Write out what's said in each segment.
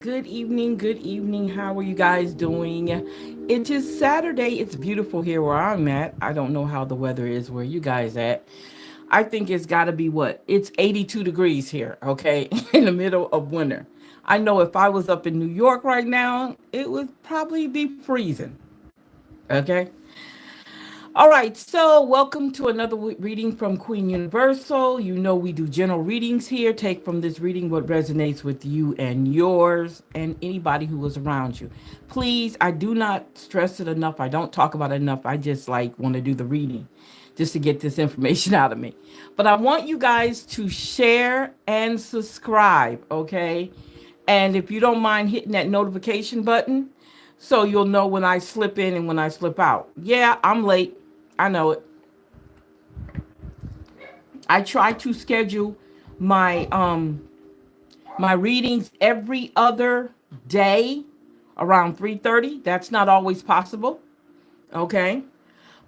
Good evening. Good evening. How are you guys doing? It is Saturday. It's beautiful here where I'm at. I don't know how the weather is where you guys at. I think it's got to be what? It's 82 degrees here, okay? In the middle of winter. I know if I was up in New York right now, it would probably be freezing, okay? All right, so welcome to another reading from Queen Universal. You know we do general readings here. Take from this reading what resonates with you and yours and anybody who was around you. Please, I do not stress it enough. I don't talk about it enough. I just like want to do the reading just to get this information out of me. But I want you guys to share and subscribe, okay? And if you don't mind hitting that notification button, so you'll know when I slip in and when I slip out. Yeah, I'm late. I know it. I try to schedule my my readings every other day around 3:30. That's not always possible, okay?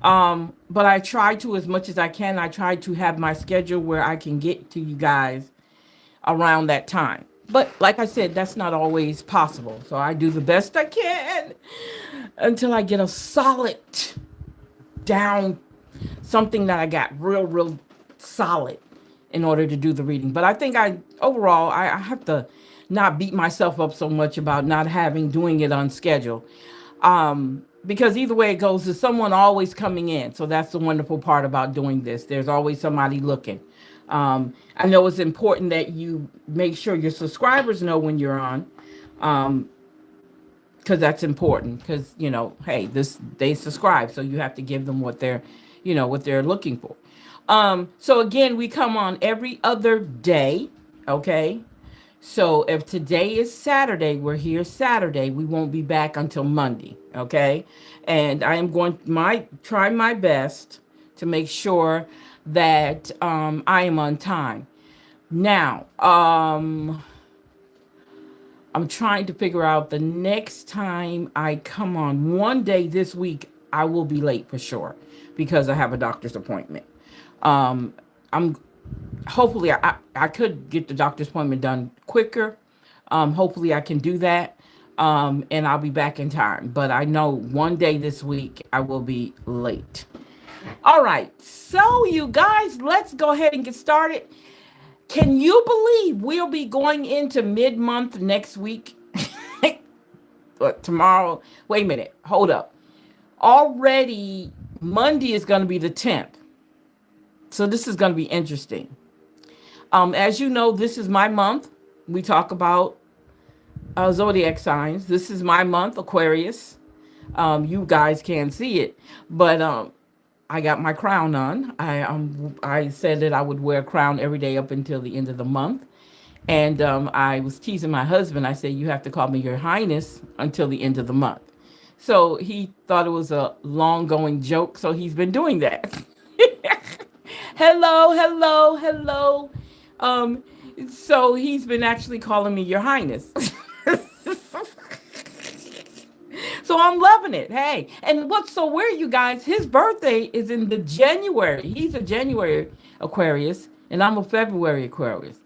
But I try to as much as I can. I try to have my schedule where I can get to you guys around that time. But like I said, that's not always possible. So I do the best I can until I get a solid down something that I got real solid in order to do the reading. But I think I have to not beat myself up so much about not having doing it on schedule. Because either way it goes, there's someone always coming in. So that's the wonderful part about doing this. There's always somebody looking. I know it's important that you make sure your subscribers know when you're on. Because that's important because hey, this they subscribe, so you have to give them what they're what they're looking for. So again, we come on every other day, okay? So if today is Saturday, we're here Saturday. We won't be back until Monday, okay? And I am going my try my best to make sure that I am on time. Now, I'm trying to figure out the next time I come on. One day this week, I will be late for sure because I have a doctor's appointment. I'm hopefully I could get the doctor's appointment done quicker. Hopefully I can do that. And I'll be back in time. But I know one day this week I will be late. All right. So you guys, let's go ahead and get started. Can you believe we'll be going into mid-month next week? Tomorrow. Wait a minute. Hold up. Already Monday is going to be the 10th. So this is going to be interesting. As you know, this is my month. We talk about zodiac signs. This is my month, Aquarius. You guys can't see it, but I got my crown on. I said that I would wear a crown every day up until the end of the month. And I was teasing my husband. I said, you have to call me Your Highness until the end of the month. So he thought it was a long going joke. So he's been doing that. Hello. Um, so he's been actually calling me Your Highness. So I'm loving it. Hey, and what's so weird, you guys, his birthday is in the January. He's a January Aquarius, and I'm a February Aquarius.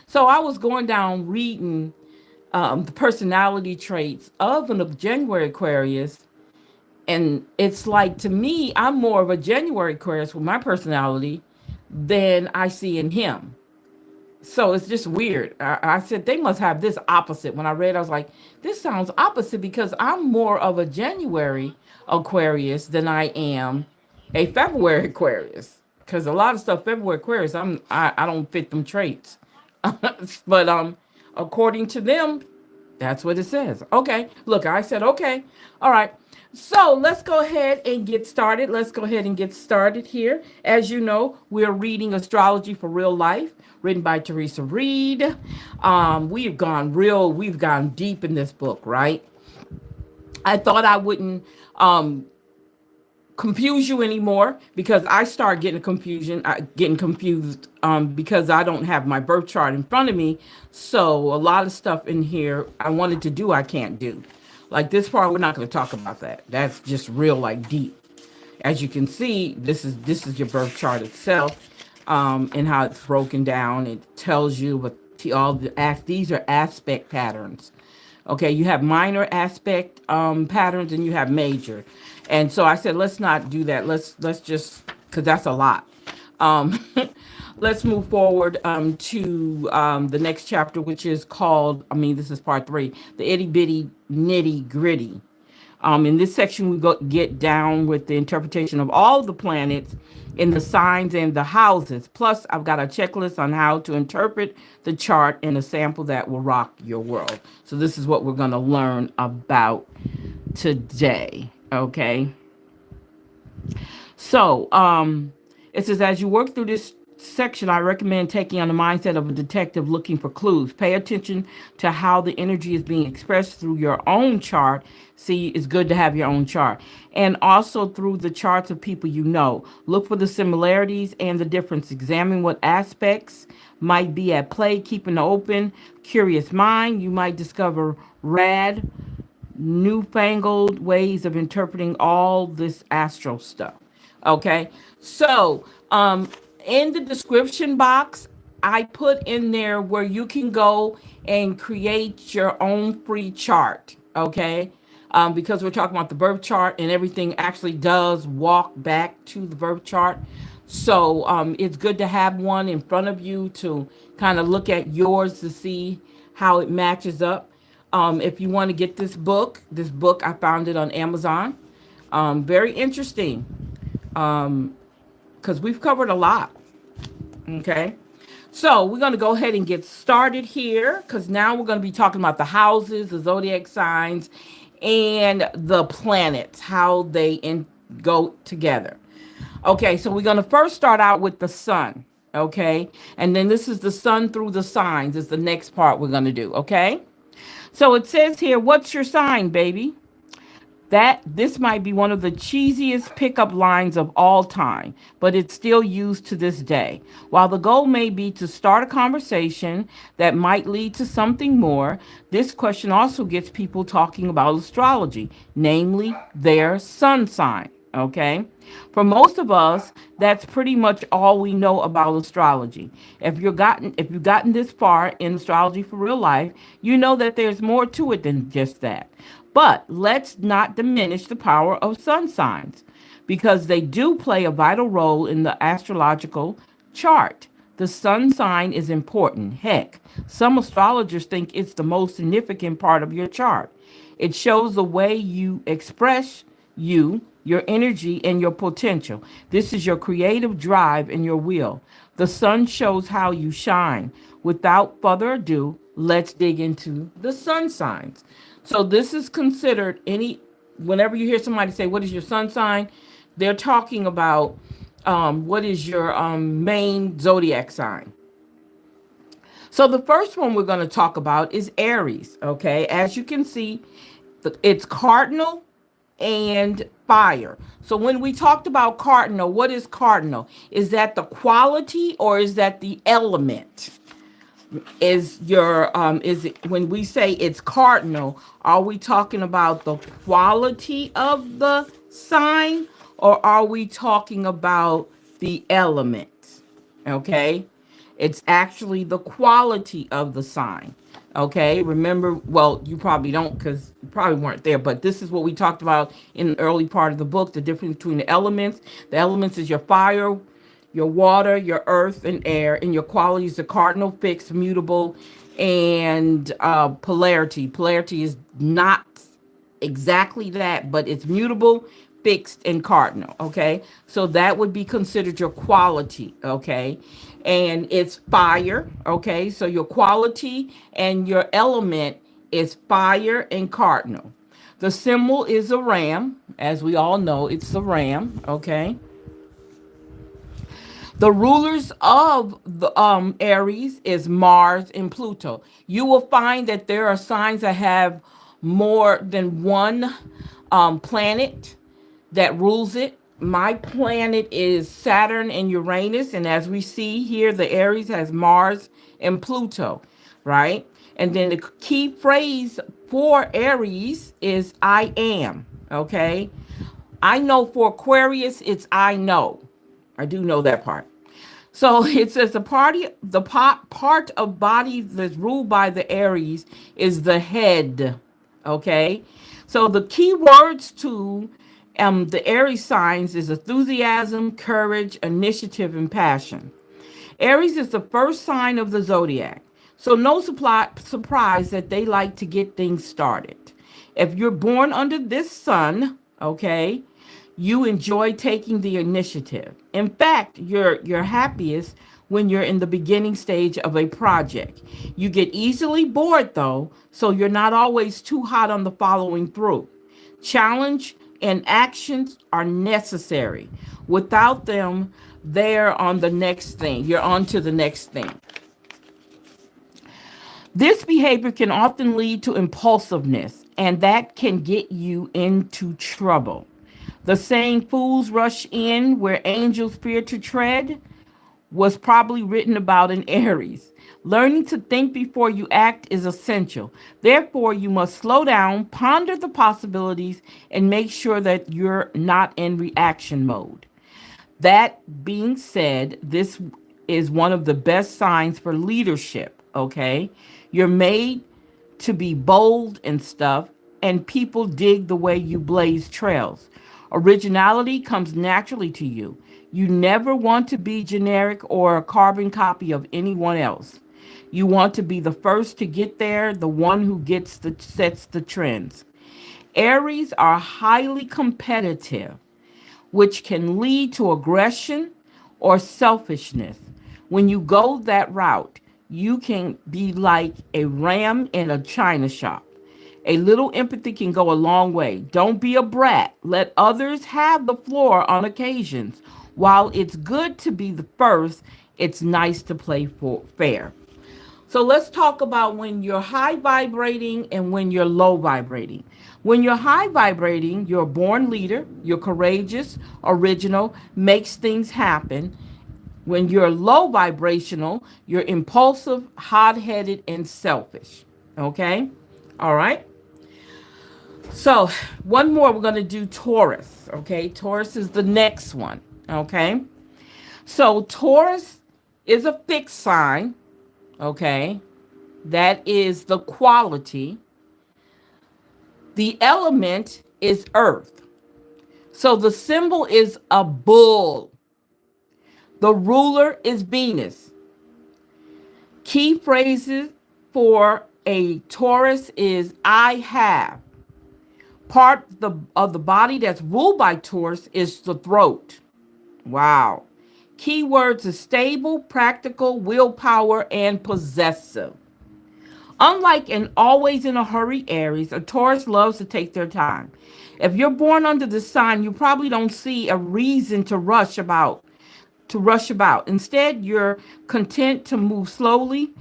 So I was going down reading the personality traits of a January Aquarius. And it's like, to me, I'm more of a January Aquarius with my personality than I see in him. So it's just weird. I said they must have this opposite. When I read, I was like, this sounds opposite because I'm more of a January Aquarius than I am a February Aquarius. Because a lot of stuff February Aquarius, I don't fit them traits. But according to them, that's what it says. Okay. Look, I said okay. All right. So let's go ahead and get started. Let's go ahead and get started here. As you know, we're reading Astrology for Real Life, written by Teresa Reed. We've gone deep in this book, right? I thought I wouldn't confuse you anymore because I start getting confused because I don't have my birth chart in front of me. So a lot of stuff in here I wanted to do, I can't do. Like this part, we're not going to talk about that. That's just real, like deep. As you can see, this is your birth chart itself, and how it's broken down. It tells you what These are aspect patterns. Okay, you have minor aspect patterns and you have major. And so I said, let's not do that. Let's just, because that's a lot. Um, let's move forward to the next chapter, which is called, this is part 3, the itty bitty nitty gritty. In this section, get down with the interpretation of all the planets in the signs and the houses. Plus, I've got a checklist on how to interpret the chart and a sample that will rock your world. So this is what we're going to learn about today. Okay. So, it says, as you work through this section, I recommend taking on the mindset of a detective looking for clues. Pay attention to how the energy is being expressed through your own chart. See, it's good to have your own chart. And also through the charts of people you know. Look for the similarities and the difference. Examine what aspects might be at play. Keep an open, curious mind. You might discover newfangled ways of interpreting all this astral stuff. Okay, so in the description box, I put in there where you can go and create your own free chart. Okay, because we're talking about the birth chart and everything actually does walk back to the birth chart. So it's good to have one in front of you to kind of look at yours to see how it matches up. If you want to get this book, I found it on Amazon. Very interesting because we've covered a lot. Okay. So we're going to go ahead and get started here because now we're going to be talking about the houses, the zodiac signs, and the planets, how they go together. Okay, so we're going to first start out with the sun. Okay. And then this is the sun through the signs is the next part we're going to do. Okay. So it says here, what's your sign, baby? That this might be one of the cheesiest pickup lines of all time, but it's still used to this day. While the goal may be to start a conversation that might lead to something more, this question also gets people talking about astrology, namely their sun sign. Okay? For most of us, that's pretty much all we know about astrology. If you've gotten this far in astrology for real life, you know that there's more to it than just that. But let's not diminish the power of sun signs because they do play a vital role in the astrological chart. The sun sign is important. Heck, some astrologers think it's the most significant part of your chart. It shows the way you express your energy, and your potential. This is your creative drive and your will. The sun shows how you shine. Without further ado, let's dig into the sun signs. So this is considered whenever you hear somebody say, what is your sun sign? They're talking about what is your main zodiac sign. So the first one we're going to talk about is Aries. Okay, as you can see, it's cardinal and fire. So when we talked about cardinal, what is cardinal? Is that the quality or is that the element? Is it when we say it's cardinal, are we talking about the quality of the sign or are we talking about the element? Okay? It's actually the quality of the sign. Okay, remember, well, you probably don't because you probably weren't there, but this is what we talked about in the early part of the book, the difference between the elements. The elements is your fire, your water, your earth, and air, and your qualities are cardinal, fixed, mutable, and polarity. Polarity is not exactly that, but it's mutable, fixed, and cardinal. Okay, so that would be considered your quality. Okay, and it's fire. Okay, so your quality and your element is fire and cardinal. The symbol is a ram, as we all know, it's the ram. Okay. The rulers of the Aries is Mars and Pluto. You will find that there are signs that have more than one planet that rules it. My planet is Saturn and Uranus, and as we see here, the Aries has Mars and Pluto, right? And then the key phrase for Aries is I am, okay? I know for Aquarius, it's I know. I do know that part. So it says part of body that's ruled by the Aries is the head. Okay, so the key words to the Aries signs is enthusiasm, courage, initiative, and passion. Aries is the first sign of the zodiac, so no surprise that they like to get things started. If you're born under this sun, okay, you enjoy taking the initiative. In fact, you're happiest when you're in the beginning stage of a project. You get easily bored though, so you're not always too hot on the following through. Challenge and actions are necessary. Without them, they're on the next thing. You're on to the next thing. This behavior can often lead to impulsiveness, and that can get you into trouble. The saying, fools rush in where angels fear to tread, was probably written about in Aries. Learning to think before you act is essential. Therefore, you must slow down, ponder the possibilities, and make sure that you're not in reaction mode. That being said, this is one of the best signs for leadership, okay? You're made to be bold and stuff, and people dig the way you blaze trails. Originality comes naturally to you. You never want to be generic or a carbon copy of anyone else. You want to be the first to get there, the one who sets the trends. Aries are highly competitive, which can lead to aggression or selfishness. When you go that route, you can be like a ram in a china shop. A little empathy can go a long way. Don't be a brat. Let others have the floor on occasions. While it's good to be the first, it's nice to play fair. So let's talk about when you're high vibrating and when you're low vibrating. When you're high vibrating, you're a born leader, you're courageous, original, makes things happen. When you're low vibrational, you're impulsive, hot headed, and selfish. Okay? All right. So, one more, we're going to do Taurus. Okay? Taurus is the next one. Okay? So, Taurus is a fixed sign. Okay? That is the quality. The element is earth. So the symbol is a bull. The ruler is Venus. Key phrases for a Taurus is I have. Part of the body that's ruled by Taurus is the throat. Wow. Keywords are stable, practical, willpower, and possessive. Unlike an always in a hurry Aries, a Taurus loves to take their time. If you're born under the sign, you probably don't see a reason to rush about. Instead, you're content to move slowly,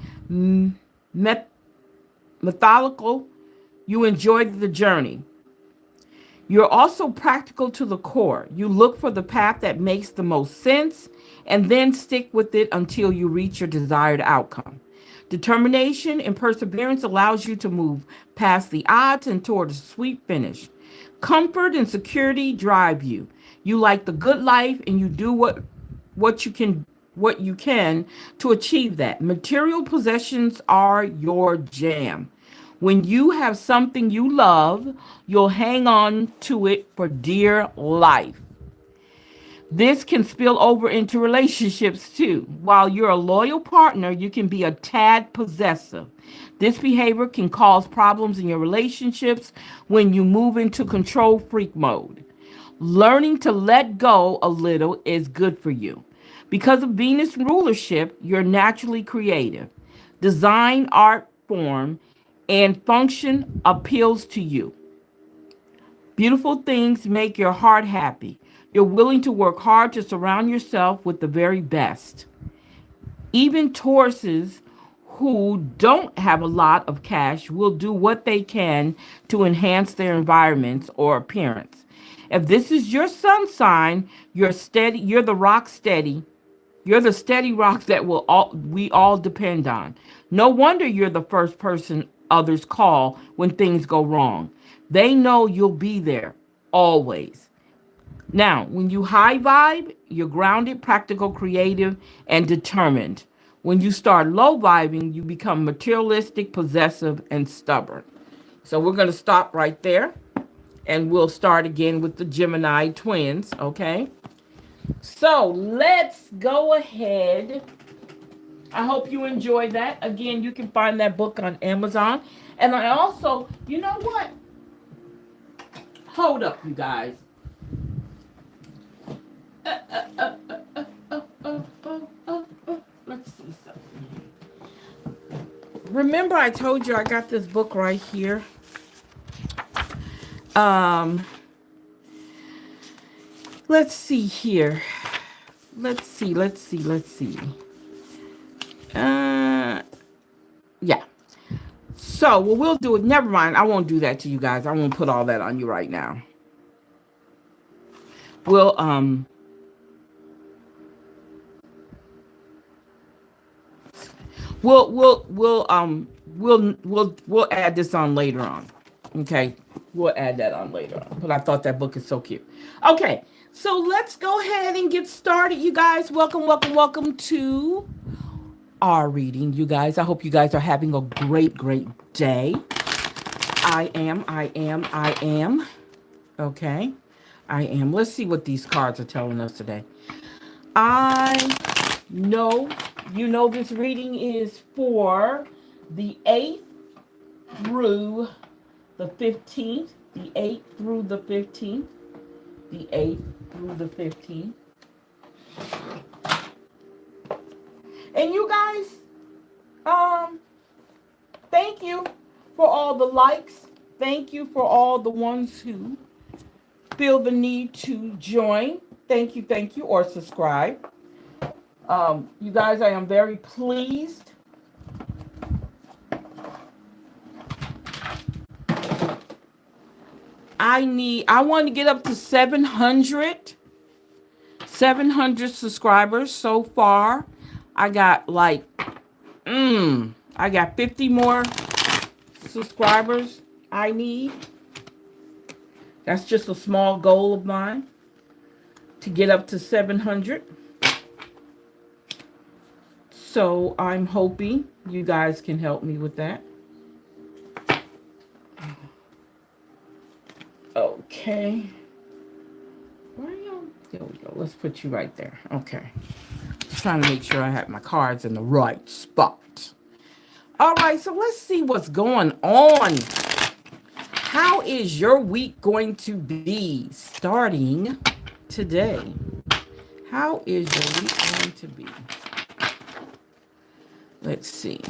methodical. You enjoy the journey. You're also practical to the core. You look for the path that makes the most sense and then stick with it until you reach your desired outcome. Determination and perseverance allows you to move past the odds and toward a sweet finish. Comfort and security drive you. You like the good life and you do what you can to achieve that. Material possessions are your jam. When you have something you love, you'll hang on to it for dear life. This can spill over into relationships too. While you're a loyal partner, you can be a tad possessive. This behavior can cause problems in your relationships when you move into control freak mode. Learning to let go a little is good for you. Because of Venus rulership, you're naturally creative. Design, art, form, and function appeals to you. Beautiful things make your heart happy. You're willing to work hard to surround yourself with the very best. Even Tauruses who don't have a lot of cash will do what they can to enhance their environments or appearance. If this is your sun sign, you're steady, you're the rock steady. You're the steady rock that we all depend on. No wonder you're the first person others call when things go wrong. They know you'll be there always. Now, when you high vibe, you're grounded, practical, creative, and determined. When you start low vibing, you become materialistic, possessive, and stubborn. So we're going to stop right there and we'll start again with the Gemini twins, okay? So let's go ahead. I hope you enjoyed that. Again, you can find that book on Amazon. And I also, you know what? Hold up, you guys. Let's see something. Remember, I told you I got this book right here. Um, let's see here. Let's see. Yeah. So, what we'll do it. Never mind. I won't do that to you guys. I won't put all that on you right now. We'll we'll add this on later on. Okay. We'll add that on later on. But I thought that book is so cute. Okay. So let's go ahead and get started, you guys. Welcome to our reading, you guys. I hope you guys are having a great day. I am. Okay. I am. Let's see what these cards are telling us today. I know, this reading is for the 8th through the 15th. The 8th through the 15th. The 8th through the 15th. And you guys, thank you for all the likes. Thank you for all the ones who feel the need to join. Thank you, or subscribe. You guys, I am very pleased. I want to get up to 700 subscribers so far. I got I got 50 more subscribers I need. That's just a small goal of mine to get up to 700. So I'm hoping you guys can help me with that. Okay. Where are you? There we go. Let's put you right there. Okay. Just trying to make sure I have my cards in the right spot. All right, so let's see what's going on. How is your week going to be starting today? How is your week going to be? Let's see.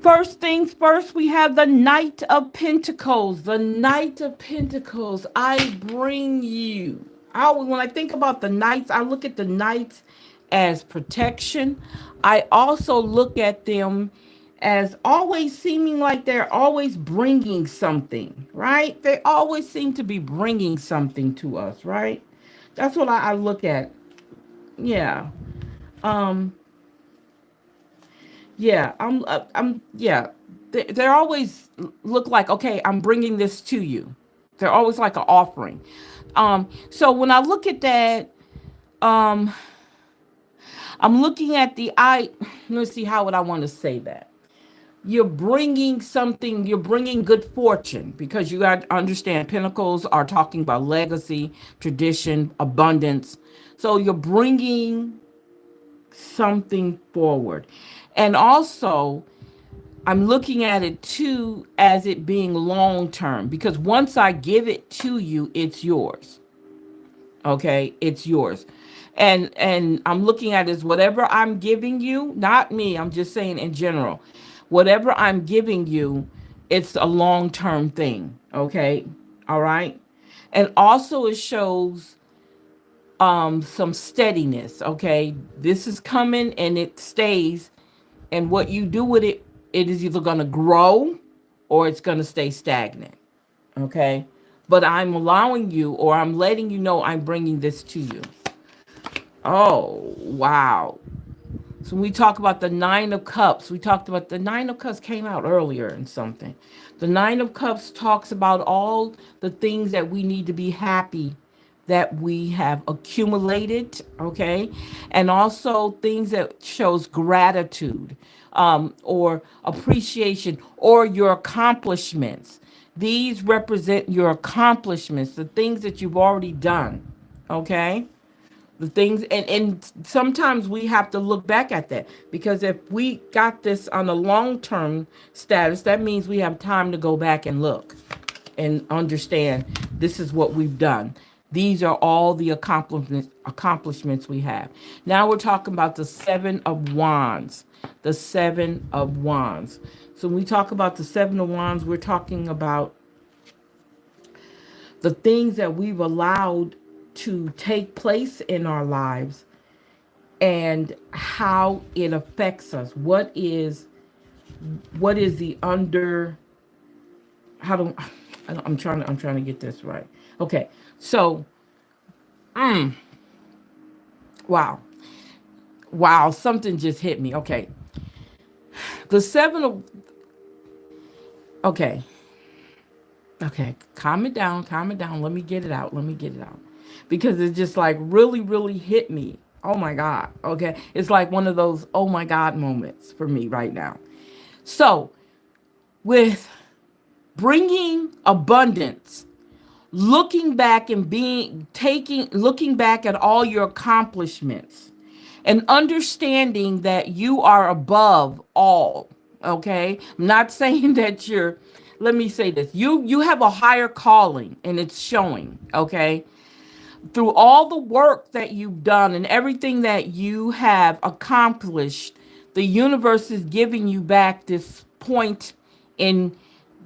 First things first, we have the Knight of Pentacles. The Knight of Pentacles. I bring you. When I think about the knights, I look at the knights as protection. I also look at them as always seeming like they're always bringing something, right? They always seem to be bringing something to us, right? That's what I look at. Yeah. Yeah, yeah. They always look like, okay, I'm bringing this to you. They're always like an offering. So when I look at that, I'm looking at let's see, how would I want to say that? You're bringing something, you're bringing good fortune, because you got to understand Pentacles are talking about legacy, tradition, abundance. So you're bringing something forward. And also, I'm looking at it too as it being long term, because once I give it to you, it's yours. Okay, it's yours. And I'm looking at it as whatever I'm giving you, not me, I'm just saying in general. Whatever I'm giving you, it's a long term thing. Okay? All right? And also it shows some steadiness. Okay? This is coming and it stays. And what you do with it, it is either going to grow or it's going to stay stagnant. Okay? But I'm allowing you, or I'm letting you know I'm bringing this to you. Oh, wow. So So when we talk about the Nine of Cups, we talked about the Nine of Cups came out earlier in something. The Nine of Cups talks about all the things that we need to be happy that we have accumulated, okay? And also things that shows gratitude, or appreciation, or your accomplishments. These represent your accomplishments, the things that you've already done, okay? The things, and sometimes we have to look back at that, because if we got this on a long-term status, that means we have time to go back and look and understand this is what we've done. These are all the accomplishments we have. Now we're talking about the Seven of Wands. The Seven of Wands. So when we talk about the Seven of Wands, we're talking about the things that we've allowed to take place in our lives and how it affects us. What is the under, how do I'm trying to get this right. Okay. So wow. Wow, something just hit me. Okay. The seven of okay. Okay, calm it down, calm it down. Let me get it out. Let me get it out. Because it just like really, really hit me. Oh my God. Okay. It's like one of those oh my God moments for me right now. So, with bringing abundance, looking back and looking back at all your accomplishments and understanding that you are above all. Okay. I'm not saying that let me say this. You have a higher calling and it's showing. Okay. Through all the work that you've done and everything that you have accomplished, the universe is giving you back this point in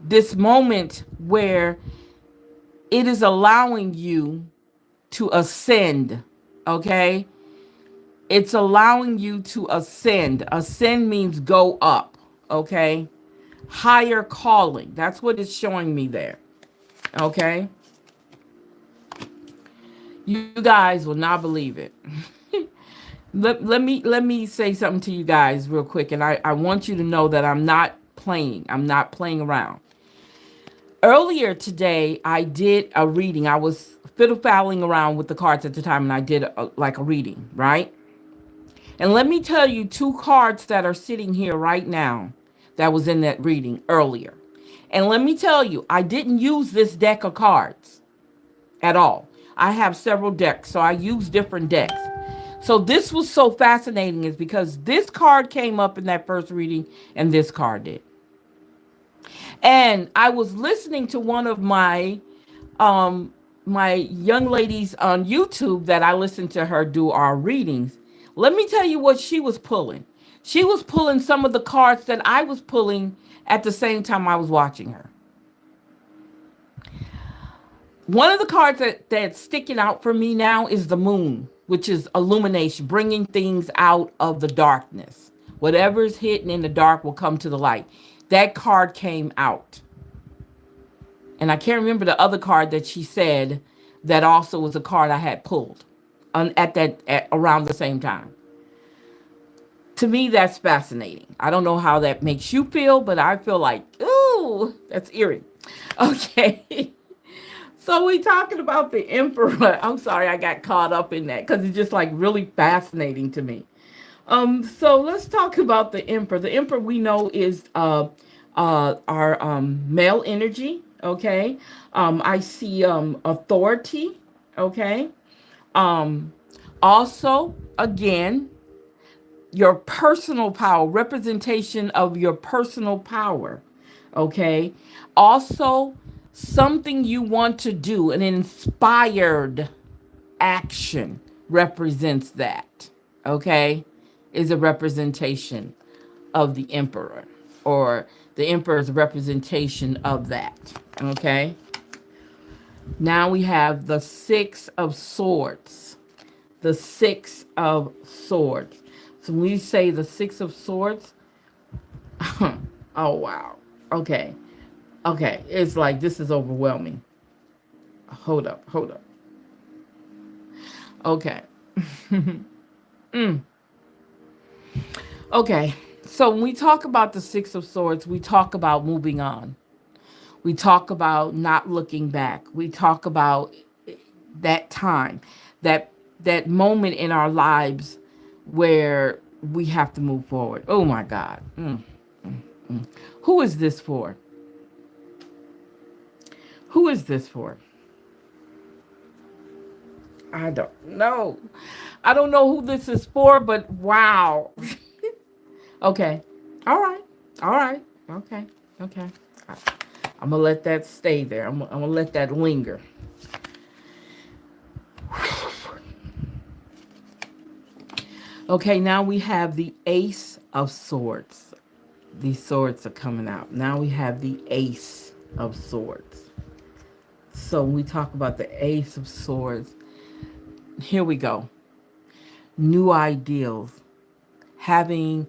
this moment where it is allowing you to ascend. Okay. It's allowing you to ascend. Ascend means go up. Okay. Higher calling. That's what it's showing me there. Okay. You guys will not believe it. Let me say something to you guys real quick. And I want you to know that I'm not playing. I'm not playing around. Earlier today, I did a reading. I was fiddle-faddling around with the cards at the time, and I did like a reading, right? And let me tell you two cards that are sitting here right now that was in that reading earlier. And let me tell you, I didn't use this deck of cards at all. I have several decks, so I use different decks. So this was so fascinating is because this card came up in that first reading and this card did. And I was listening to one of my my young ladies on YouTube that I listened to her do our readings. Let me tell you what she was pulling. She was pulling some of the cards that I was pulling at the same time I was watching her. One of the cards that's sticking out for me now is the moon, which is illumination, bringing things out of the darkness. Whatever's hidden in the dark will come to the light. That card came out. And I can't remember the other card that she said that also was a card I had pulled at around the same time. To me, that's fascinating. I don't know how that makes you feel, but I feel like, ooh, that's eerie. Okay. So we talking about the emperor. I'm sorry I got caught up in that because it's just like really fascinating to me. So let's talk about the emperor. The emperor we know is our male energy. Okay. I see authority. Okay. Also, again, your personal power, representation of your personal power. Okay. Also, something you want to do, an inspired action represents that. Okay. Is a representation of the emperor, or the emperor's representation of that. Okay. Now we have the Six of Swords. The Six of Swords. So when we say the Six of Swords, oh wow. Okay. Okay. It's like this is overwhelming. Hold up. Okay. Okay. So when we talk about the Six of Swords, we talk about moving on. We talk about not looking back. We talk about that time, that that moment in our lives where we have to move forward. Oh my God. Who is this for? Who is this for? I don't know. I don't know who this is for, but wow. Okay. All right. All right. Okay. Okay. I'm gonna let that stay there. I'm gonna let that linger. Okay, now we have the Ace of Swords. These swords are coming out. Now we have the Ace of Swords. So when we talk about the Ace of Swords, here we go. New ideals, finding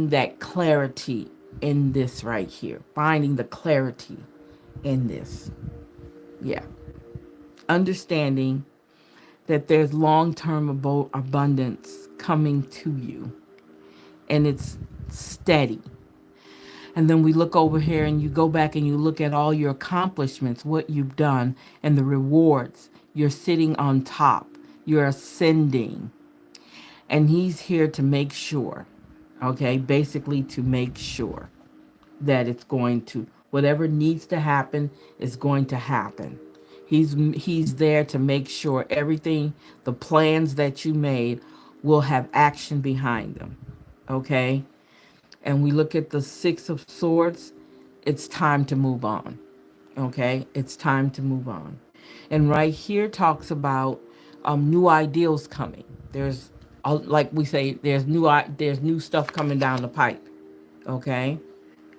that clarity in this right here. Finding the clarity in this. Yeah. Understanding that there's long-term abundance coming to you, and it's steady. And then we look over here and you go back and you look at all your accomplishments, what you've done, and the rewards. You're sitting on top, you're ascending. And he's here to make sure, okay, basically to make sure that it's going to, whatever needs to happen is going to happen. He's there to make sure everything, the plans that you made will have action behind them. Okay? And we look at the Six of Swords, it's time to move on. Okay? It's time to move on. And right here talks about new ideals coming. There's like we say, there's new stuff coming down the pipe. Okay?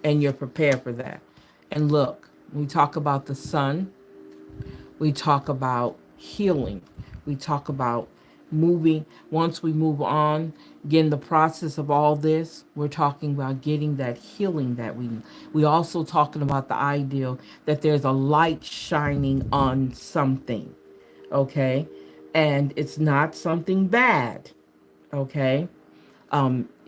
And you're prepared for that. And look, we talk about the sun, we talk about healing, we talk about moving. Once we move on, again, the process of all this, we're talking about getting that healing that we need. We also talking about the ideal that there's a light shining on something, okay? And it's not something bad, okay?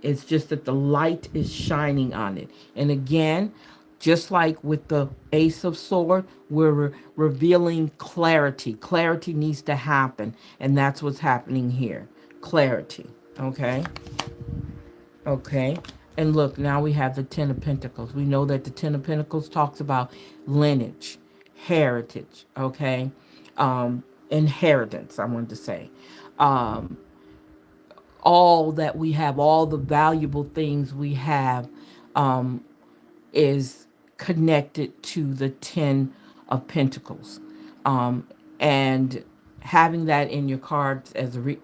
It's just that the light is shining on it. And again, just like with the Ace of Sword, we're revealing clarity. Clarity needs to happen, and that's what's happening here. Clarity. Okay. Okay. And look, now we have the Ten of Pentacles. We know that the Ten of Pentacles talks about lineage, heritage. Okay. Inheritance, I wanted to say. Um, all that we have, all the valuable things we have, is connected to the Ten of Pentacles. Um, and having that in your cards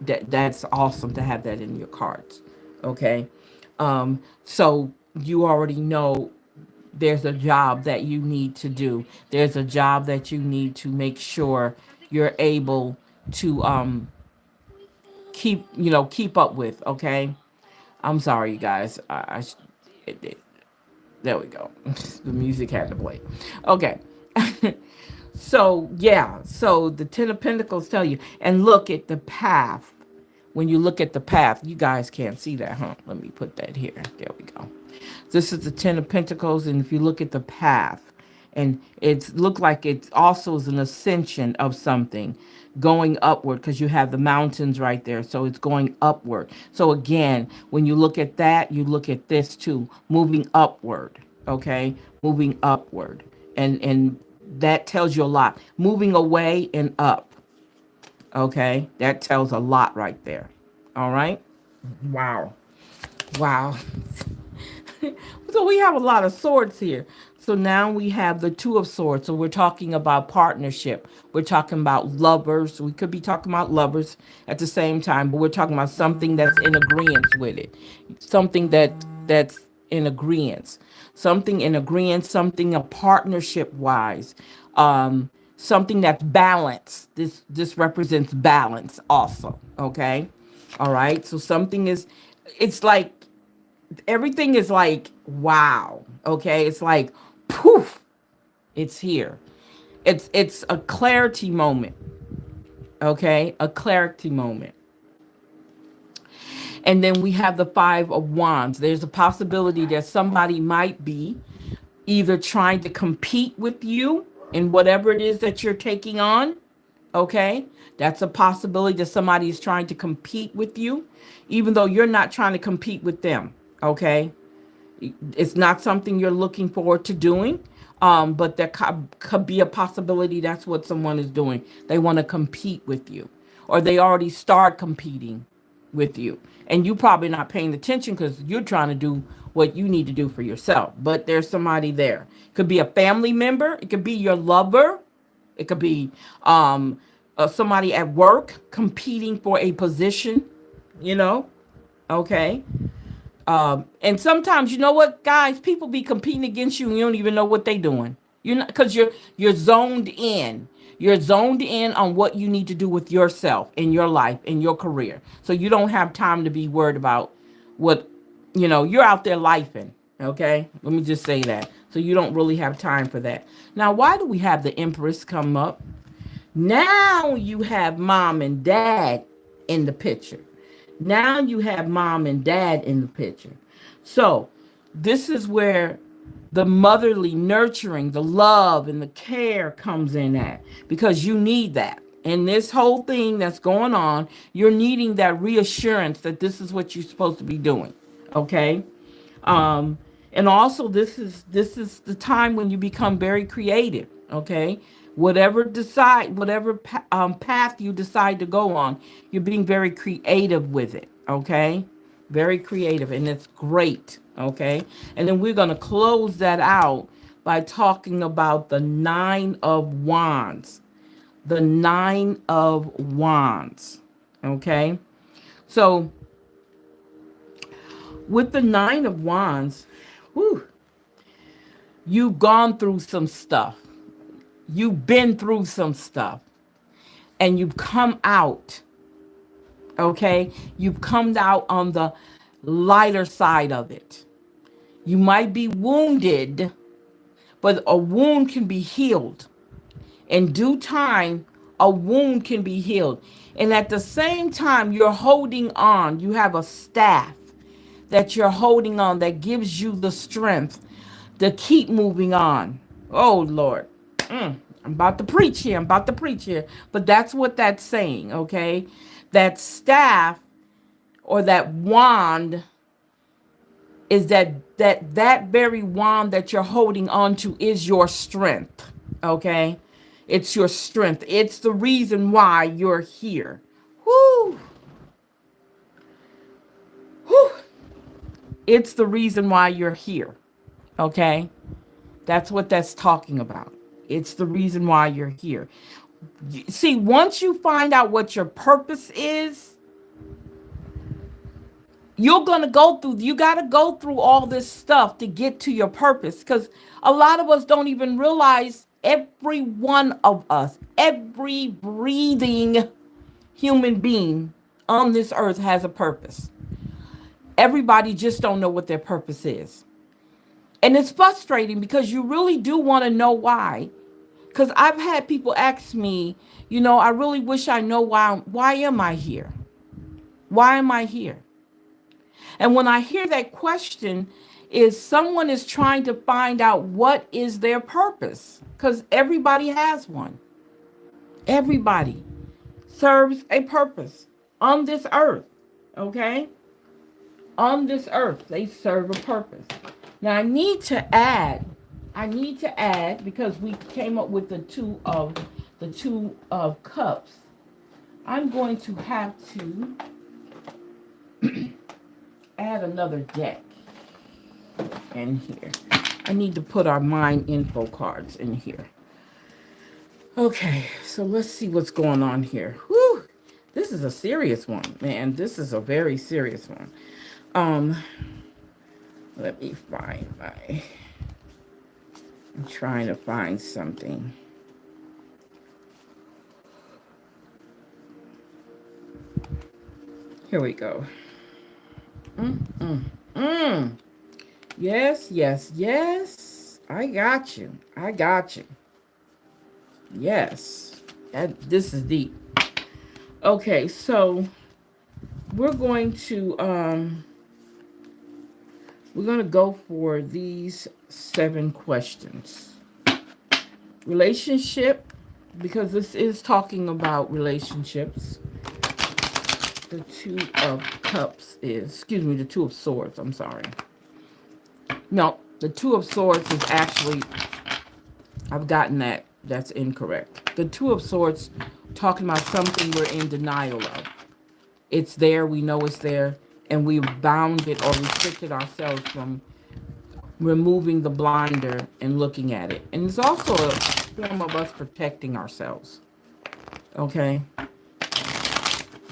that's awesome to have that in your cards. Okay. So you already know there's a job that you need to do. There's a job that you need to make sure you're able to keep up with. Okay. I'm sorry, you guys. It, it, there we go. The music had to play. Okay. So, yeah. So the Ten of Pentacles tell you. And look at the path. When you look at the path, you guys can't see that, huh? Let me put that here. There we go. This is the Ten of Pentacles. And if you look at the path, and it looked like it also is an ascension of something going upward because you have the mountains right there. So it's going upward. So again, when you look at that, you look at this too, moving upward. Okay, moving upward, and that tells you a lot. Moving away and up. Okay, that tells a lot right there. All right. Wow. Wow. So we have a lot of swords here. So now we have the Two of Swords. So we're talking about partnership. We're talking about lovers. We could be talking about lovers at the same time, but we're talking about something that's in agreement with it. Something that's in agreement. Something in agreement, something a partnership wise. Something that's balanced. This represents balance also. Okay. All right. So something is, it's like everything is like wow. Okay, it's like poof, it's here. It's a clarity moment. Okay, a clarity moment. And then we have the Five of Wands. There's a possibility that somebody might be either trying to compete with you in whatever it is that you're taking on. Okay. That's a possibility that somebody is trying to compete with you, even though you're not trying to compete with them. Okay. It's not something you're looking forward to doing. But there could be a possibility that's what someone is doing. They want to compete with you, or they already start competing with you. And you probably not paying attention because you're trying to do what you need to do for yourself. But there's somebody there. It could be a family member. It could be your lover. It could be somebody at work competing for a position, you know? Okay. And sometimes, you know what, guys, people be competing against you and you don't even know what they doing. You're not, because you're zoned in. You're zoned in on what you need to do with yourself in your life, in your career. So you don't have time to be worried about what, you're out there lifing. Okay. Let me just say that. So you don't really have time for that. Now, why do we have the Empress come up? Now you have mom and dad in the picture. Now you have mom and dad in the picture. So this is where the motherly nurturing, the love and the care comes in at, because you need that. And this whole thing that's going on, you're needing that reassurance that this is what you're supposed to be doing. Okay. And also this is the time when you become very creative. Okay. Whatever path you decide to go on, you're being very creative with it. Okay. Very creative, and it's great. Okay. And then we're going to close that out by talking about the Nine of Wands. The Nine of Wands. Okay. So with the Nine of Wands, whew, you've gone through some stuff. You've been through some stuff. And you've come out. Okay? You've come out on the lighter side of it. You might be wounded, but a wound can be healed. In due time, a wound can be healed. And at the same time, you're holding on. You have a staff that you're holding on that gives you the strength to keep moving on. Oh, Lord. I'm about to preach here. I'm about to preach here. But that's what that's saying, okay? That staff or that wand is that very wand that you're holding on to is your strength, okay? It's your strength. It's the reason why you're here. Whoo! Whoo! It's the reason why you're here, okay? That's what that's talking about. It's the reason why you're here. See, once you find out what your purpose is, you got to go through all this stuff to get to your purpose, because a lot of us don't even realize every one of us, every breathing human being on this earth has a purpose. Everybody just don't know what their purpose is. And it's frustrating because you really do want to know why. Because I've had people ask me, I really wish I know why am I here? Why am I here? And when I hear that question, is someone is trying to find out what is their purpose, because everybody has one. Everybody serves a purpose on this earth, okay? On this earth, they serve a purpose. Now, I need to add, because we came up with the two of cups. I'm going to have to add another deck in here. I need to put our mind info cards in here. Okay, so let's see what's going on here. Whew, this is a serious one, man. This is a very serious one. Let me find I'm trying to find something. Here we go. Yes. I got you. Yes. This is deep. Okay, so we're going to go for these 7 questions. Relationship, because this is talking about relationships. The Two of Cups is, excuse me, the Two of Swords. I'm sorry. No, the Two of Swords is actually, I've gotten that. That's incorrect. The Two of Swords talking about something we're in denial of. It's there, we know it's there, and we've bounded or restricted ourselves from removing the blinder and looking at it. And it's also a form of us protecting ourselves. Okay?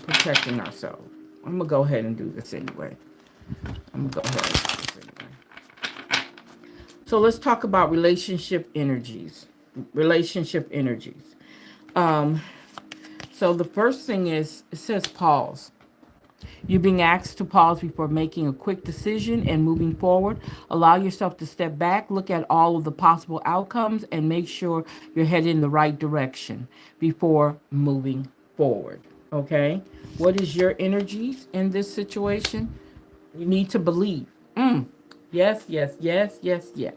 Protecting ourselves. I'm going to go ahead and do this anyway. So let's talk about relationship energies. Relationship energies. So the first thing is, it says pause. You're being asked to pause before making a quick decision and moving forward. Allow yourself to step back, look at all of the possible outcomes, and make sure you're headed in the right direction before moving forward. Okay? What is your energies in this situation? You need to believe. Yes, yes, yes, yes, yes.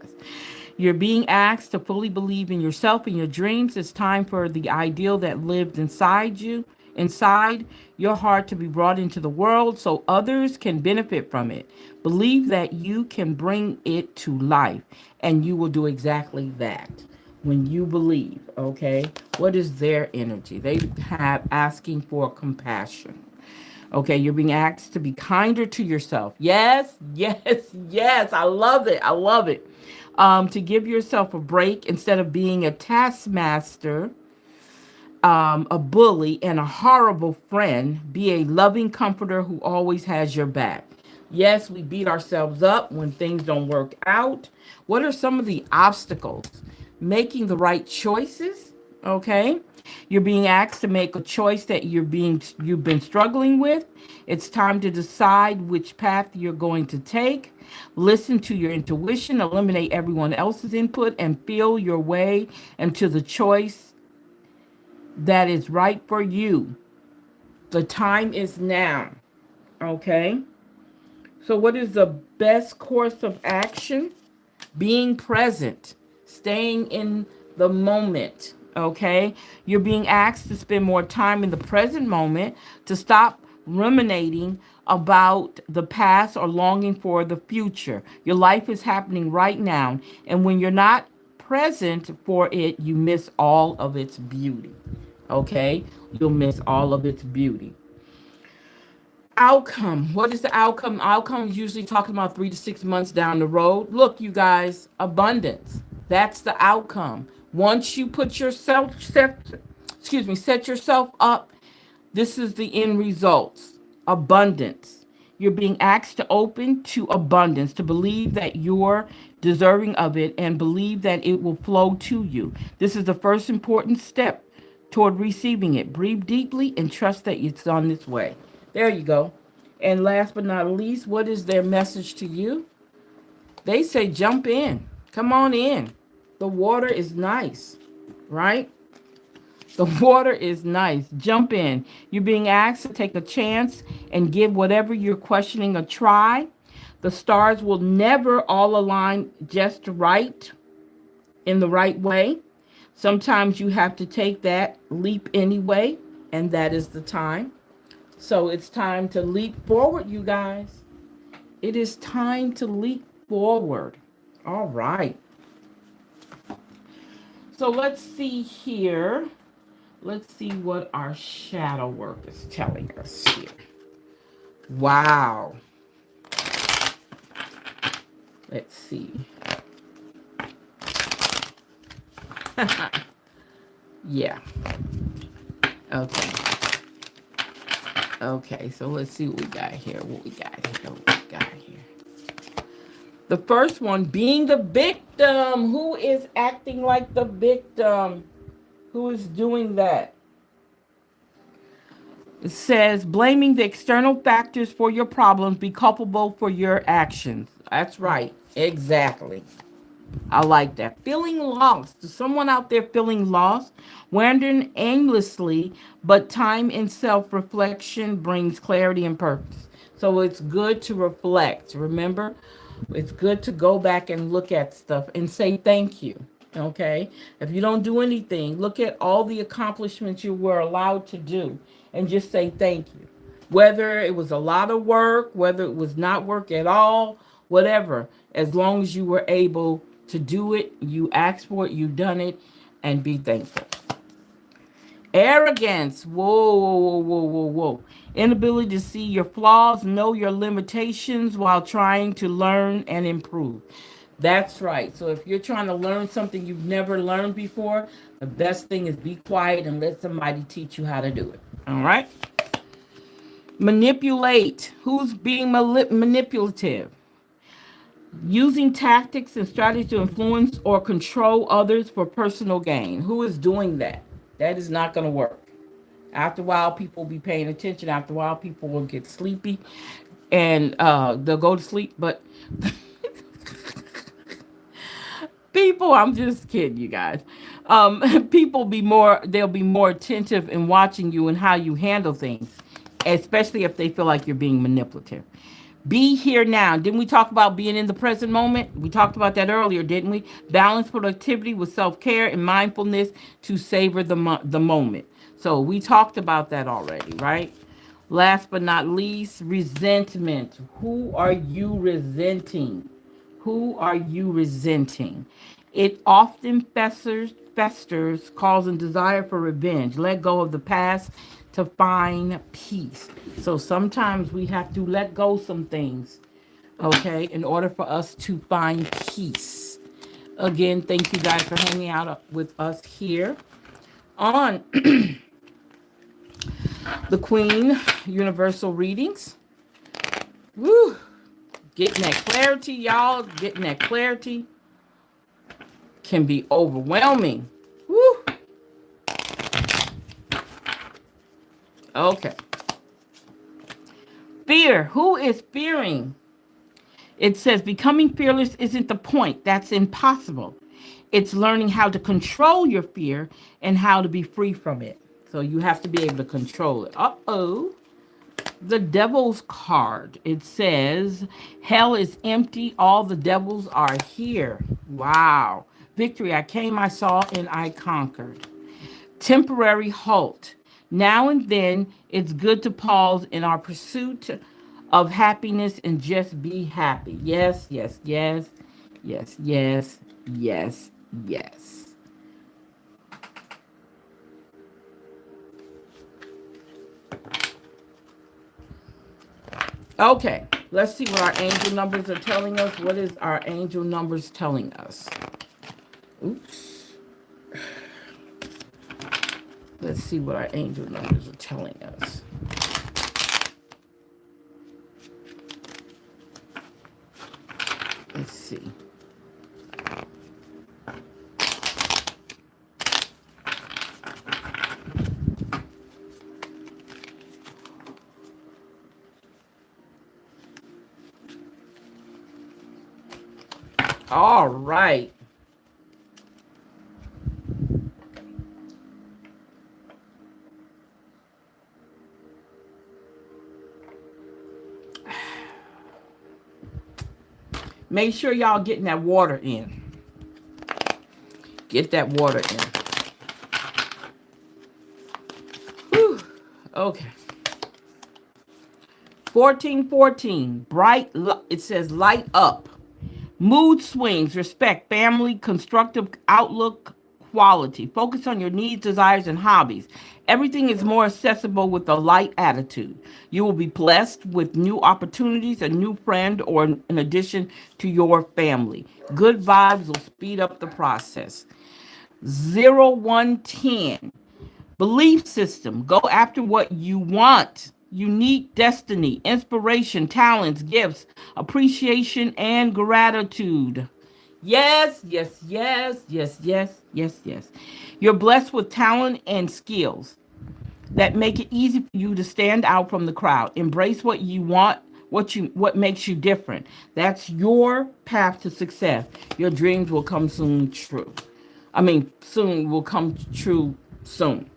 You're being asked to fully believe in yourself and your dreams. It's time for the ideal that lived inside your heart to be brought into the world so others can benefit from it. Believe that you can bring it to life, and you will do exactly that when you believe, okay? What is their energy? They have asking for compassion. Okay, you're being asked to be kinder to yourself. Yes, yes, yes. I love it. I love it. To give yourself a break instead of being a taskmaster, a bully, and a horrible friend. Be a loving comforter who always has your back. Yes, we beat ourselves up when things don't work out. What are some of the obstacles? Making the right choices. Okay. You're being asked to make a choice that you've been struggling with. It's time to decide which path you're going to take. Listen to your intuition, eliminate everyone else's input, and feel your way into the choice that is right for you. The time is now. Okay? So, what is the best course of action? Being present, staying in the moment. Okay? You're being asked to spend more time in the present moment, to stop ruminating about the past or longing for the future. Your life is happening right now. And when you're not present for it, you miss all of its beauty. Okay? You'll miss all of its beauty. Outcome. What is the outcome? Outcome is usually talking about 3 to 6 months down the road. Look, you guys, abundance. That's the outcome. Once you put yourself set yourself up, this is the end results. Abundance. You're being asked to open to abundance, to believe that you're deserving of it and believe that it will flow to you. This is the first important step toward receiving it. Breathe deeply and trust that it's on its way. There you go. And last but not least, what is their message to you? They say, jump in. Come on in. The water is nice, right? The water is nice. Jump in. You're being asked to take a chance and give whatever you're questioning a try. The stars will never all align just right in the right way. Sometimes you have to take that leap anyway, and that is the time. So it's time to leap forward, you guys. It is time to leap forward. All right. So let's see here. Let's see what our shadow work is telling us here. Wow. Let's see. Yeah. Okay. Okay, so let's see what we got here. The first one being the victim. Who is acting like the victim? Who is doing that? It says, blaming the external factors for your problems, be culpable for your actions. That's right. Exactly. I like that. Feeling lost. To someone out there feeling lost, wandering aimlessly, but time in self reflection brings clarity and purpose. So it's good to reflect. Remember, it's good to go back and look at stuff and say thank you. Okay? If you don't do anything, look at all the accomplishments you were allowed to do and just say thank you. Whether it was a lot of work, whether it was not work at all, whatever, as long as you were able to do it, you asked for it, you done it, and be thankful. Arrogance. Whoa, whoa, whoa, whoa, whoa, whoa. Inability to see your flaws, know your limitations while trying to learn and improve. That's right. So if you're trying to learn something you've never learned before, the best thing is be quiet and let somebody teach you how to do it. All right? Manipulate. Who's being manipulative? Using tactics and strategies to influence or control others for personal gain. Who is doing that? That is not going to work. After a while, people will be paying attention. After a while, people will get sleepy and they'll go to sleep. But people, I'm just kidding, you guys. They'll be more attentive in watching you and how you handle things, especially if they feel like you're being manipulative. Be here now. Didn't we talk about being in the present moment? We talked about that earlier, didn't we? Balance productivity with self-care and mindfulness to savor the moment. So we talked about that already, right? Last but not least, resentment. Who are you resenting? Who are you resenting? It often festers, causing desire for revenge. Let go of the past to find peace. So sometimes we have to let go some things, okay, in order for us to find peace. Again, thank you guys for hanging out with us here on the Queen Universal Readings. Woo! Getting that clarity, y'all. Getting that clarity can be overwhelming. Woo! Okay. Fear. Who is fearing? It says becoming fearless isn't the point. That's impossible. It's learning how to control your fear and how to be free from it. So you have to be able to control it. Uh-oh. The devil's card. It says, hell is empty. All the devils are here. Wow. Victory. I came, I saw, and I conquered. Temporary halt. Now and then, it's good to pause in our pursuit of happiness and just be happy. Yes, yes, yes, yes, yes, yes, yes. Okay, let's see what our angel numbers are telling us. What is our angel numbers telling us? Oops. Let's see what our angel numbers are telling us. Let's see. All right. Make sure y'all getting that water in. Get that water in. Whew. Okay. 1414. It says light up. Mood swings, respect, family, constructive outlook, quality. Focus on your needs, desires, and hobbies. Everything is more accessible with a light attitude. You will be blessed with new opportunities, a new friend, or an addition to your family. Good vibes will speed up the process. 0110. Belief system. Go after what you want. Unique destiny, inspiration, talents, gifts, appreciation, and gratitude. Yes, yes, yes, yes, yes, yes, yes. You're blessed with talent and skills that make it easy for you to stand out from the crowd. Embrace what you want, what makes you different. That's your path to success. Your dreams will come soon true. I mean, soon will come true soon.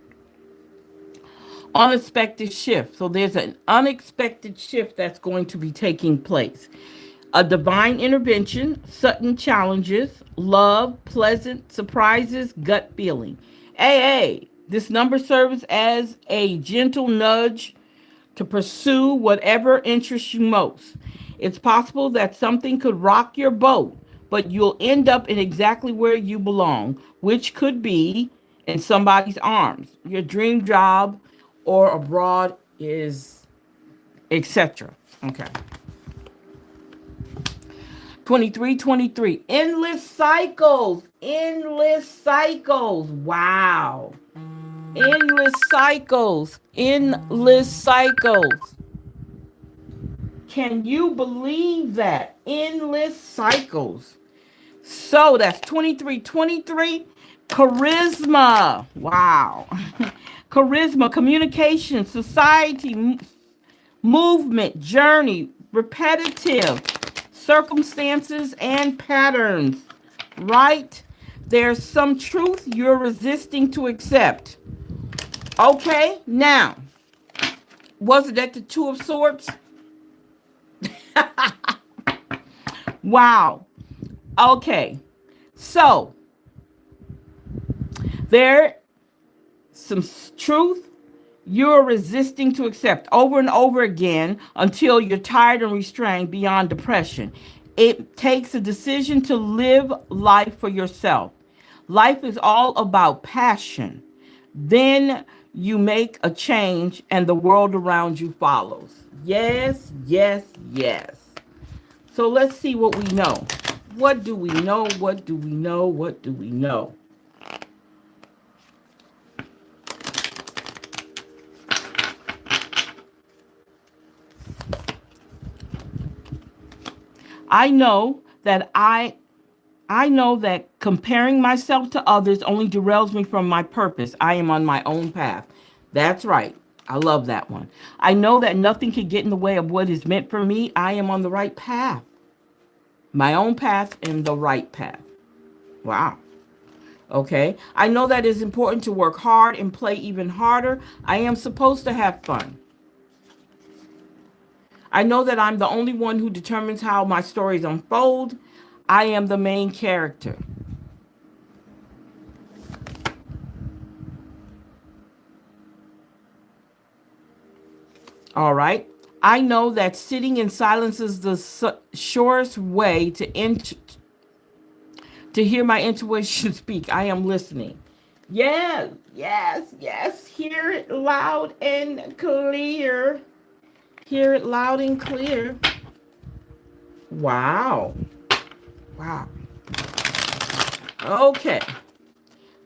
Unexpected shift. So there's an unexpected shift that's going to be taking place. A divine intervention, sudden challenges, love, pleasant surprises, gut feeling. AA. This number serves as a gentle nudge to pursue whatever interests you most. It's possible that something could rock your boat, but you'll end up in exactly where you belong, which could be in somebody's arms. Your dream job or abroad is etc. Okay. 2323. Endless cycles. Endless cycles. Wow. Endless cycles. Endless cycles. Can you believe that? Endless cycles. So that's 2323. Charisma. Wow. Charisma, communication, society, movement, journey, repetitive, circumstances, and patterns. Right? There's some truth you're resisting to accept. Okay, now, was it that the Two of Swords? Wow. Okay, so there some truth you're resisting to accept over and over again until you're tired and restrained beyond depression. It takes a decision to live life for yourself. Life is all about passion. Then you make a change and the world around you follows. Yes, yes, yes. So let's see what we know. What do we know? What do we know? What do we know? I know that I know that comparing myself to others only derails me from my purpose. I am on my own path. That's right. I love that one. I know that nothing can get in the way of what is meant for me. I am on the right path. My own path and the right path. Wow. Okay. I know that it's important to work hard and play even harder. I am supposed to have fun. I know that I'm the only one who determines how my stories unfold. I am the main character. All right. I know that sitting in silence is the surest way to hear my intuition speak. I am listening. Yes, yes, yes. Hear it loud and clear. Hear it loud and clear. Wow. Wow. Okay.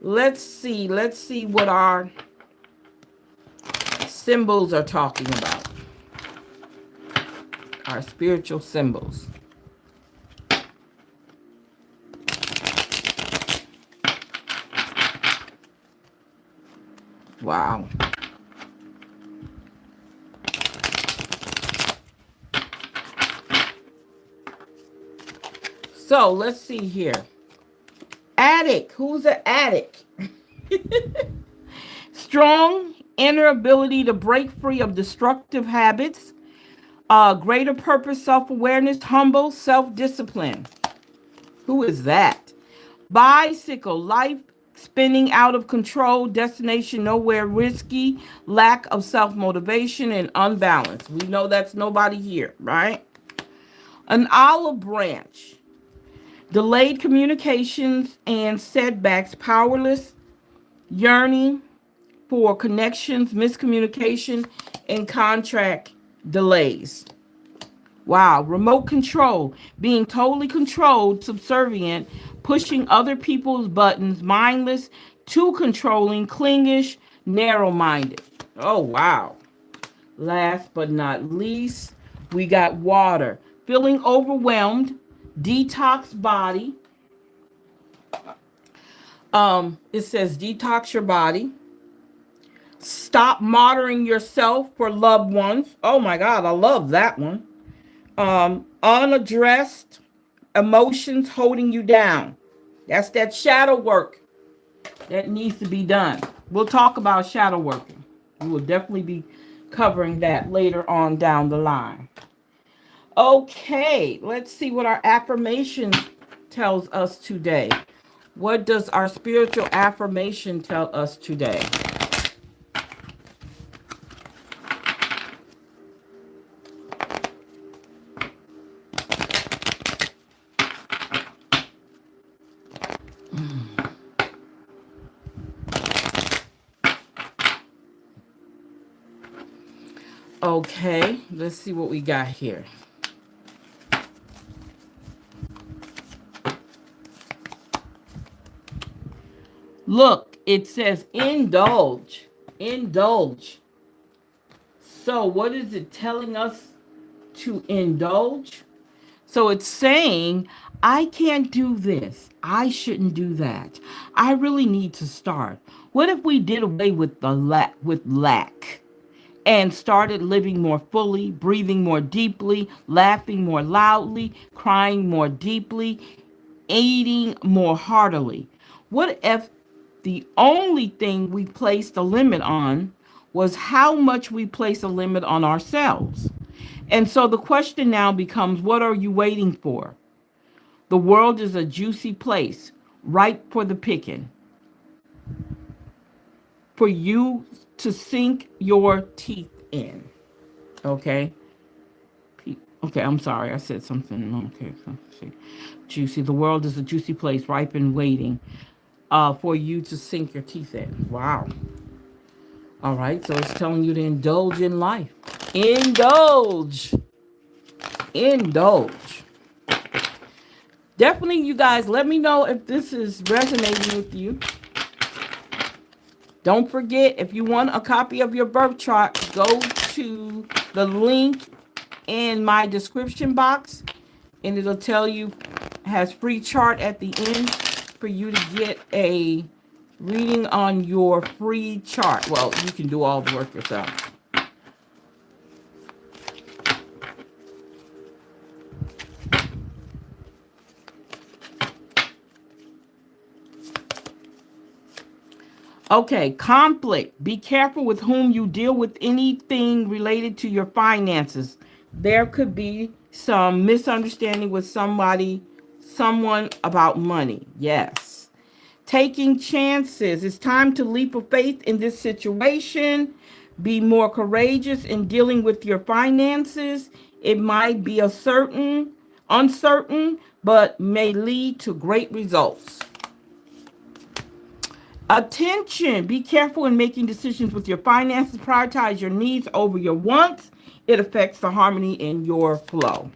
Let's see. Let's see what our symbols are talking about. Our spiritual symbols. Wow. So let's see here. Addict. Who's an addict? Strong inner ability to break free of destructive habits. Greater purpose, self-awareness, humble, self-discipline. Who is that? Bicycle. Life spinning out of control. Destination nowhere, risky. Lack of self-motivation and unbalance. We know that's nobody here, right? An olive branch. Delayed communications and setbacks, powerless, yearning for connections, miscommunication, and contract delays. Wow. Remote control, being totally controlled, subservient, pushing other people's buttons, mindless, too controlling, clingish, narrow-minded. Oh, wow. Last but not least, we got water. Feeling overwhelmed, detox body. It says detox your body. Stop martyring yourself for loved ones. Oh my God, I love that one. Unaddressed emotions holding you down. That's that shadow work that needs to be done. We'll talk about shadow working. We will definitely be covering that later on down the line. Okay, let's see what our affirmation tells us today. What does our spiritual affirmation tell us today? Okay, let's see what we got here. Look, it says indulge. Indulge. So, what is it telling us to indulge? So, it's saying, I can't do this. I shouldn't do that. I really need to start. What if we did away with lack and started living more fully, breathing more deeply, laughing more loudly, crying more deeply, eating more heartily? What if the only thing we placed a limit on was how much we place a limit on ourselves? And so the question now becomes, what are you waiting for? The world is a juicy place, ripe for the picking, for you to sink your teeth in. Okay? Okay, I'm sorry. I said something. Okay, let's see. Juicy. The world is a juicy place, ripe and waiting for you to sink your teeth in. Wow. All right, so it's telling you to indulge in life. Indulge. Indulge. Definitely, you guys, let me know if this is resonating with you. Don't forget, if you want a copy of your birth chart, go to the link in my description box, and it'll tell you, has free chart at the end for you to get a reading on your free chart. Well, you can do all the work yourself. Okay, conflict. Be careful with whom you deal with anything related to your finances. There could be some misunderstanding with someone about money. Yes. Taking chances. It's time to leap of faith in this situation. Be more courageous in dealing with your finances. It might be uncertain, but may lead to great results. Attention. Be careful in making decisions with your finances. Prioritize your needs over your wants. It affects the harmony in your flow.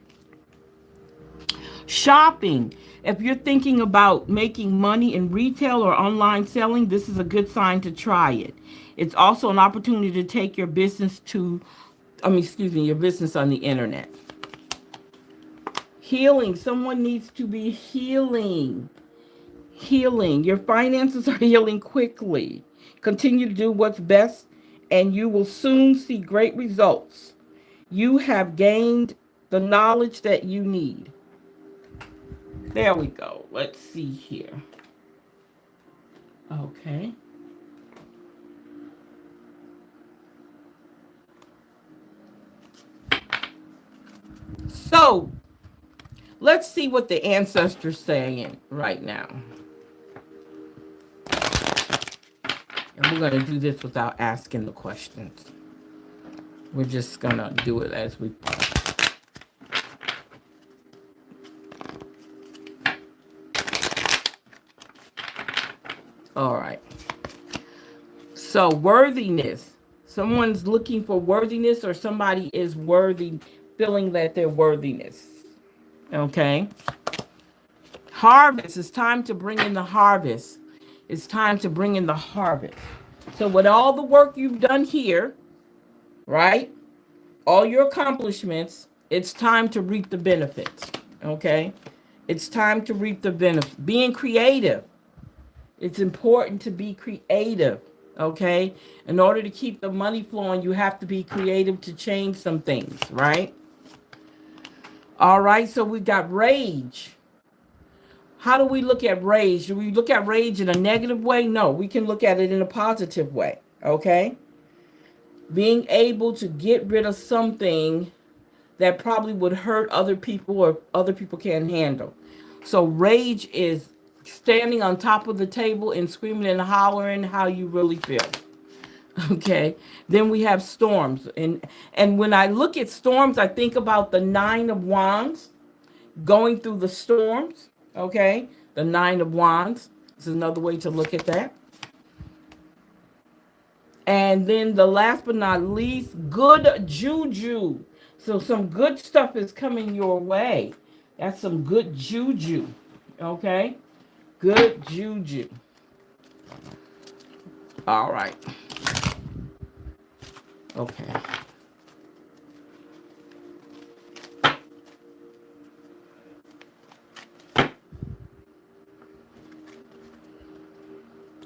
Shopping. If you're thinking about making money in retail or online selling, this is a good sign to try it. It's also an opportunity to take your business your business on the internet. Healing. Someone needs to be healing. Your finances are healing quickly. Continue to do what's best, and you will soon see great results. You have gained the knowledge that you need. There we go. Let's see here. Okay. So, let's see what the ancestors saying right now. And we're going to do this without asking the questions. We're just going to do it as we... All right. So, worthiness. Someone's looking for worthiness, or somebody is worthy, feeling that they're worthiness. Okay. Harvest. It's time to bring in the harvest. It's time to bring in the harvest. So with all the work you've done here, right? All your accomplishments, it's time to reap the benefits. Okay? It's time to reap the benefits. Being creative. It's important to be creative. Okay? In order to keep the money flowing, you have to be creative to change some things, right? All right, so we got rage. How do we look at rage? Do we look at rage in a negative way? No, we can look at it in a positive way. Okay? Being able to get rid of something that probably would hurt other people or other people can't handle. So rage is standing on top of the table and screaming and hollering how you really feel. Okay. Then we have storms. And when I look at storms, I think about the 9 of Wands going through the storms. Okay. The 9 of Wands. This is another way to look at that. And then the last but not least, good juju. So some good stuff is coming your way. That's some good juju. Okay? Good juju. All right. Okay.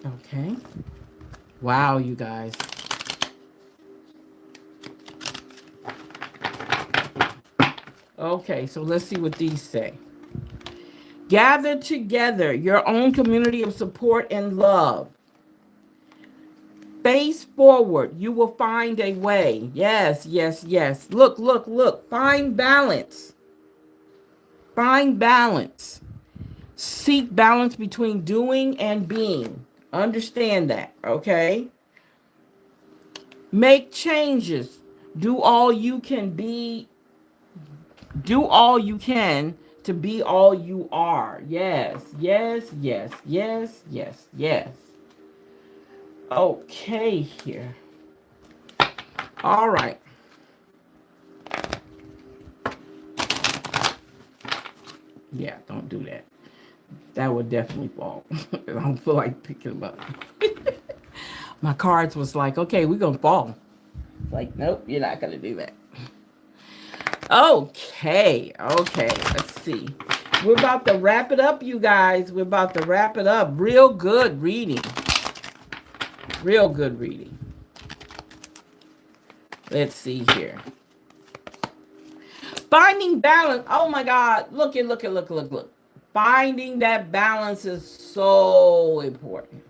Okay. Wow, you guys. Okay, so let's see what these say. Gather together your own community of support and love. Face forward. You will find a way. Yes, yes, yes. Look, look, look. Find balance. Find balance. Seek balance between doing and being. Understand that, okay? Make changes. Do all you can be. Do all you can to be all you are. Yes, yes, yes, yes, yes, yes. Okay, here. All right. Yeah, don't do that. That would definitely fall. I don't feel like picking them up. My cards was like, okay, we're going to fall. Like, nope, you're not going to do that. Okay, okay, let's see. We're about to wrap it up, you guys. We're about to wrap it up. Real good reading. Real good reading. Let's see here. Finding balance. Oh my God. Look. Finding that balance is so important.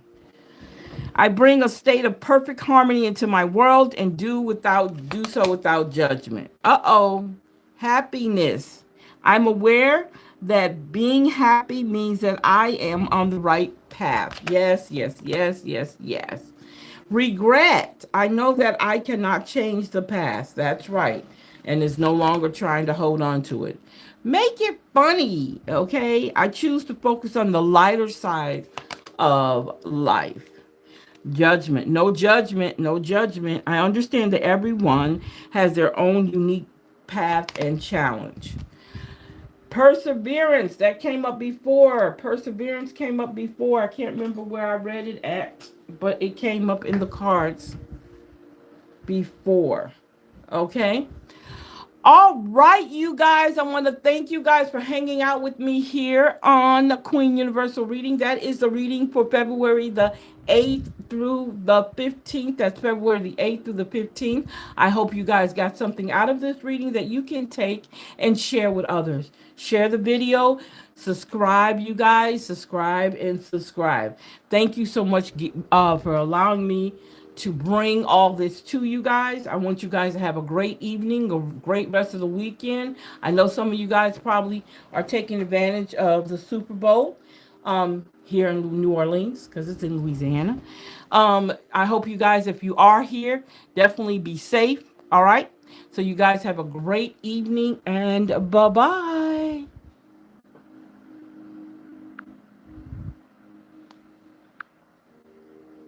I bring a state of perfect harmony into my world and do so without judgment. Uh-oh. Happiness. I'm aware that being happy means that I am on the right path. Yes, yes, yes, yes, yes. Regret. I know that I cannot change the past. That's right. And is no longer trying to hold on to it. Make it funny, okay? I choose to focus on the lighter side of life. Judgment. No judgment. No judgment. I understand that everyone has their own unique path and challenge. Perseverance. That came up before. Perseverance came up before. I can't remember where I read it at, but it came up in the cards before. Okay? All right, you guys. I want to thank you guys for hanging out with me here on Queen Universal Reading. That is the reading for February the 8th through the 15th. That's February the 8th through the 15th. I hope you guys got something out of this reading that you can take and share with others. Share the video. Subscribe, you guys. Subscribe and subscribe. Thank you so much for allowing me to bring all this to you guys. I want you guys to have a great evening, a great rest of the weekend. I know some of you guys probably are taking advantage of the Super Bowl here in New Orleans because it's in Louisiana. I hope you guys, if you are here, definitely be safe. All right. So you guys have a great evening and bye-bye.